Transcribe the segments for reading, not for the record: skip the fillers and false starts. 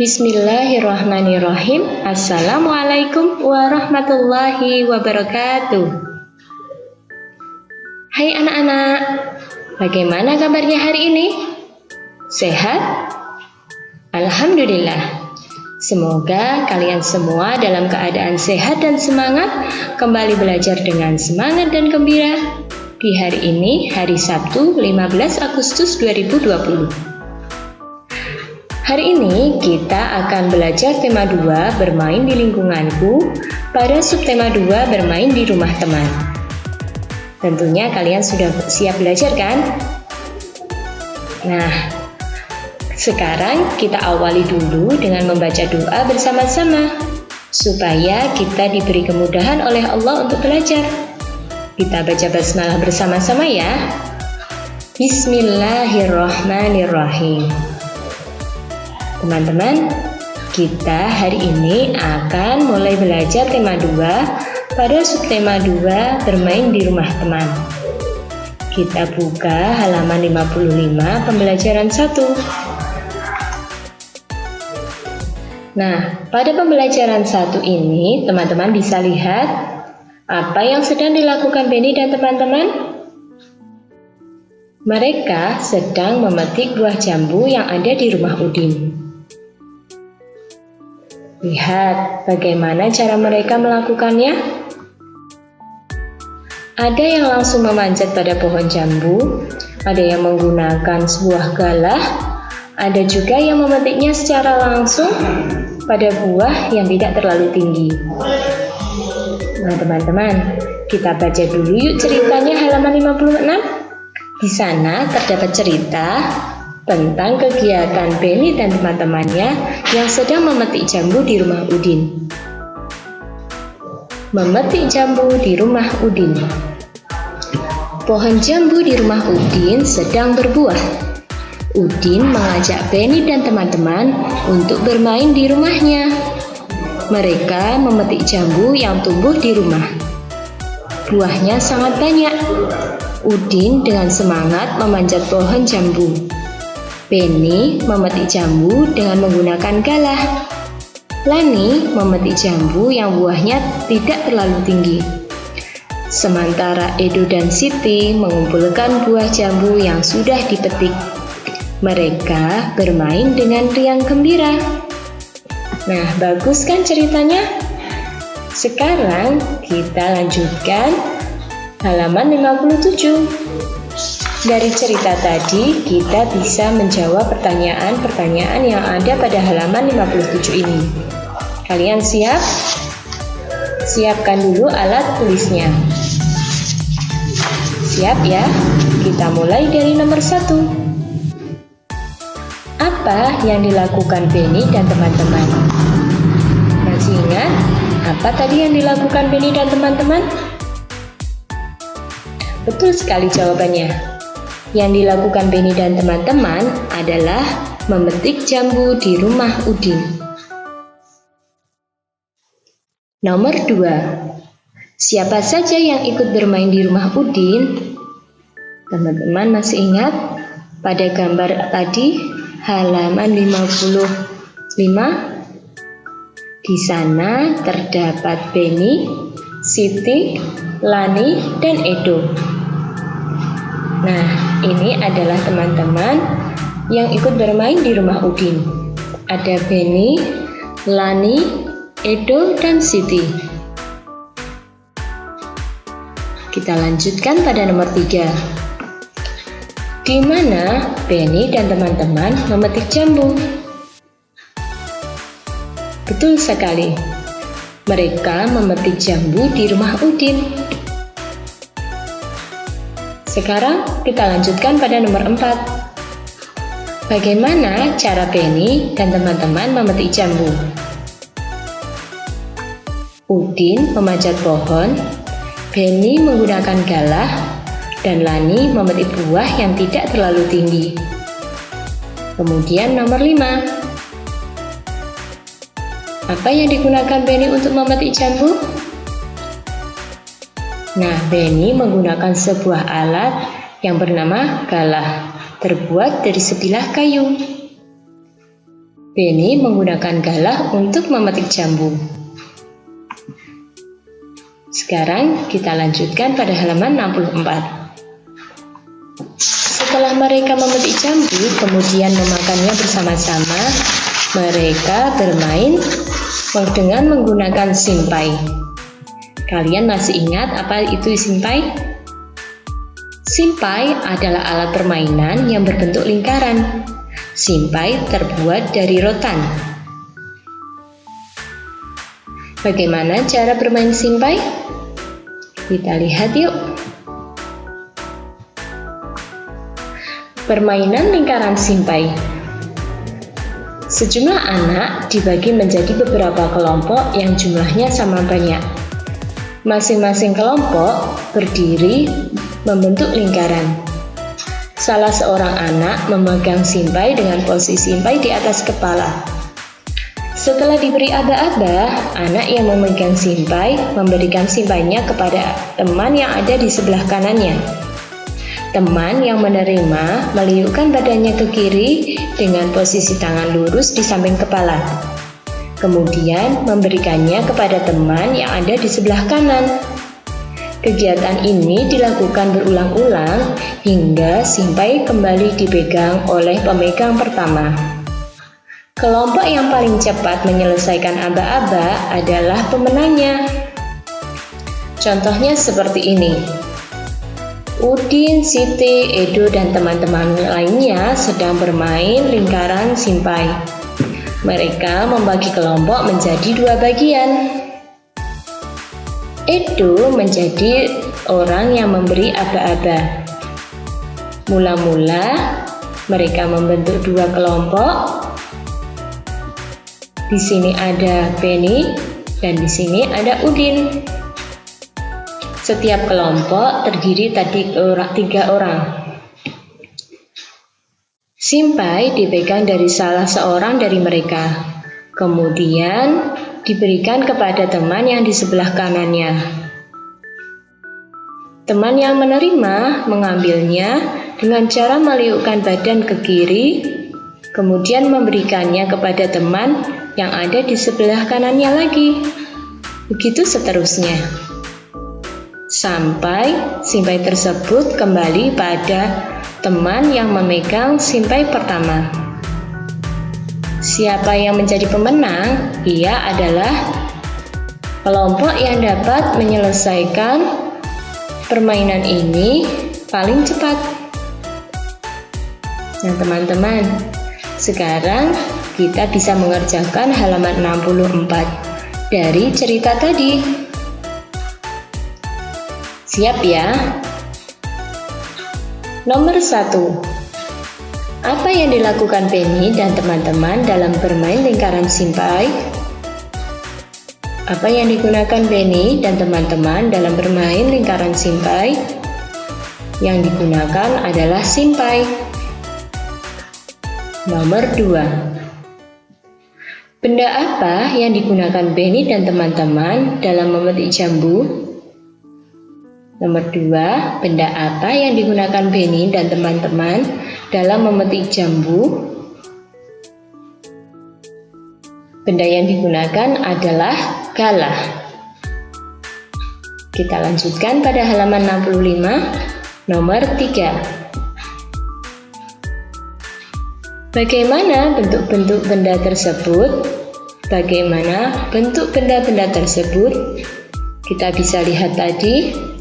Bismillahirrahmanirrahim. Assalamualaikum warahmatullahi wabarakatuh. Hai anak-anak, bagaimana kabarnya hari ini? Sehat? Alhamdulillah. Semoga kalian semua dalam keadaan sehat dan semangat, kembali belajar dengan semangat dan gembira di hari ini, hari Sabtu 15 Agustus 2020. Hari ini kita akan belajar tema 2 bermain di lingkunganku pada subtema 2 bermain di rumah teman. Tentunya kalian sudah siap belajar kan? Nah, sekarang kita awali dulu dengan membaca doa bersama-sama supaya kita diberi kemudahan oleh Allah untuk belajar. Kita baca basmalah bersama-sama ya. Bismillahirrahmanirrahim. Teman-teman, kita hari ini akan mulai belajar tema 2 pada subtema 2 bermain di rumah teman. Kita buka halaman 55 pembelajaran 1. Nah, pada pembelajaran 1 ini teman-teman bisa lihat apa yang sedang dilakukan Benny dan teman-teman. Mereka sedang memetik buah jambu yang ada di rumah Udin. Lihat bagaimana cara mereka melakukannya. Ada yang langsung memanjat pada pohon jambu, ada yang menggunakan sebuah galah, ada juga yang memetiknya secara langsung pada buah yang tidak terlalu tinggi. Nah teman-teman, kita baca dulu yuk ceritanya halaman 56. Di sana terdapat cerita tentang kegiatan Benny dan teman-temannya yang sedang memetik jambu di rumah Udin. Memetik jambu di rumah Udin. Pohon jambu di rumah Udin sedang berbuah. Udin mengajak Benny dan teman-teman untuk bermain di rumahnya. Mereka memetik jambu yang tumbuh di rumah. Buahnya sangat banyak. Udin dengan semangat memanjat pohon jambu. Benny memetik jambu dengan menggunakan galah. Lani memetik jambu yang buahnya tidak terlalu tinggi. Sementara Edo dan Siti mengumpulkan buah jambu yang sudah dipetik. Mereka bermain dengan riang gembira. Nah, bagus kan ceritanya? Sekarang kita lanjutkan halaman 57. Dari cerita tadi, kita bisa menjawab pertanyaan-pertanyaan yang ada pada halaman 57 ini. Kalian siap? Siapkan dulu alat tulisnya. Siap ya? Kita mulai dari nomor 1. Apa yang dilakukan Benny dan teman-teman? Masih ingat? Apa tadi yang dilakukan Benny dan teman-teman? Betul sekali jawabannya. Yang dilakukan Benny dan teman-teman adalah memetik jambu di rumah Udin. Nomor 2. Siapa saja yang ikut bermain di rumah Udin? Teman-teman masih ingat pada gambar tadi halaman 55? Di sana terdapat Benny, Siti, Lani, dan Edo. Nah, ini adalah teman-teman yang ikut bermain di rumah Udin. Ada Benny, Lani, Edo, dan Siti. Kita lanjutkan pada nomor 3. Di mana Benny dan teman-teman memetik jambu? Betul sekali. Mereka memetik jambu di rumah Udin. Sekarang kita lanjutkan pada nomor 4. Bagaimana cara Benny dan teman-teman memetik jambu? Udin memanjat pohon, Benny menggunakan galah, dan Lani memetik buah yang tidak terlalu tinggi. Kemudian nomor 5. Apa yang digunakan Benny untuk memetik jambu? Nah, Benny menggunakan sebuah alat yang bernama galah, terbuat dari sebilah kayu. Benny menggunakan galah untuk memetik jambu. Sekarang kita lanjutkan pada halaman 64. Setelah mereka memetik jambu, kemudian memakannya bersama-sama, mereka bermain dengan menggunakan simpai. Kalian masih ingat apa itu simpai? Simpai adalah alat permainan yang berbentuk lingkaran. Simpai terbuat dari rotan. Bagaimana cara bermain simpai? Kita lihat yuk. Permainan lingkaran simpai. Sejumlah anak dibagi menjadi beberapa kelompok yang jumlahnya sama banyak. Masing-masing kelompok berdiri membentuk lingkaran. Salah seorang anak memegang simpai dengan posisi simpai di atas kepala. Setelah diberi aba-aba, anak yang memegang simpai memberikan simpainya kepada teman yang ada di sebelah kanannya. Teman yang menerima meliukkan badannya ke kiri dengan posisi tangan lurus di samping kepala. Kemudian memberikannya kepada teman yang ada di sebelah kanan. Kegiatan ini dilakukan berulang-ulang hingga simpai kembali dipegang oleh pemegang pertama. Kelompok yang paling cepat menyelesaikan aba-aba adalah pemenangnya. Contohnya seperti ini. Udin, Siti, Edo, dan teman-teman lainnya sedang bermain lingkaran simpai. Mereka membagi kelompok menjadi dua bagian. Edo menjadi orang yang memberi aba-aba. Mula-mula mereka membentuk dua kelompok. Di sini ada Benny dan di sini ada Udin. Setiap kelompok terdiri tadi 3 orang. Simpai dipegang dari salah seorang dari mereka. Kemudian diberikan kepada teman yang di sebelah kanannya. Teman yang menerima mengambilnya dengan cara meliukkan badan ke kiri, kemudian memberikannya kepada teman yang ada di sebelah kanannya lagi. Begitu seterusnya. Sampai simpai tersebut kembali pada teman yang memegang simpai pertama. Siapa yang menjadi pemenang? Ia adalah kelompok yang dapat menyelesaikan permainan ini paling cepat. Nah teman-teman, sekarang kita bisa mengerjakan halaman 64 dari cerita tadi. Siap ya? Nomor 1. Apa yang dilakukan Benny dan teman-teman dalam bermain lingkaran simpai? Apa yang digunakan Benny dan teman-teman dalam bermain lingkaran simpai? Yang digunakan adalah simpai. Nomor 2. Benda apa yang digunakan Benny dan teman-teman dalam memetik jambu? Nomor 2. Benda apa yang digunakan Benny dan teman-teman dalam memetik jambu? Benda yang digunakan adalah galah. Kita lanjutkan pada halaman 65, nomor 3. Bagaimana bentuk-bentuk benda tersebut? Bagaimana bentuk benda-benda tersebut? Kita bisa lihat tadi.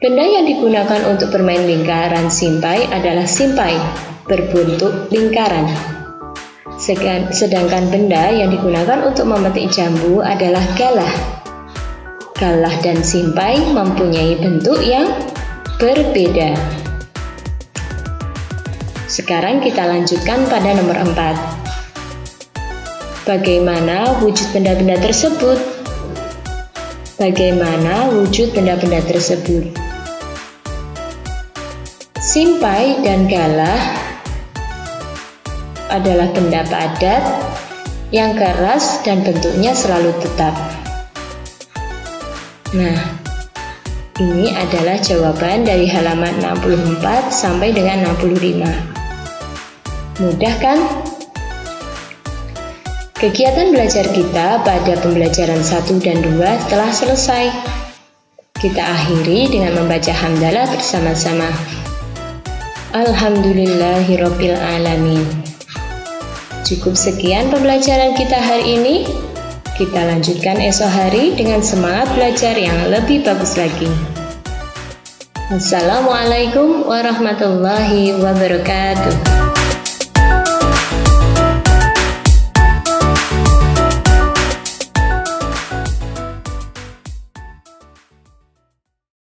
Benda yang digunakan untuk bermain lingkaran simpai adalah simpai berbentuk lingkaran. Sedangkan benda yang digunakan untuk memetik jambu adalah galah. Galah dan simpai mempunyai bentuk yang berbeda. Sekarang kita lanjutkan pada nomor 4. Bagaimana wujud benda-benda tersebut? Bagaimana wujud benda-benda tersebut? Simpai dan galah adalah benda padat yang keras dan bentuknya selalu tetap. Nah, ini adalah jawaban dari halaman 64 sampai dengan 65. Mudah kan? Kegiatan belajar kita pada pembelajaran 1 dan 2 telah selesai. Kita akhiri dengan membaca hamdalah bersama-sama. Alhamdulillahirabbil alamin. Cukup sekian pembelajaran kita hari ini. Kita lanjutkan esok hari dengan semangat belajar yang lebih bagus lagi. Assalamualaikum warahmatullahi wabarakatuh.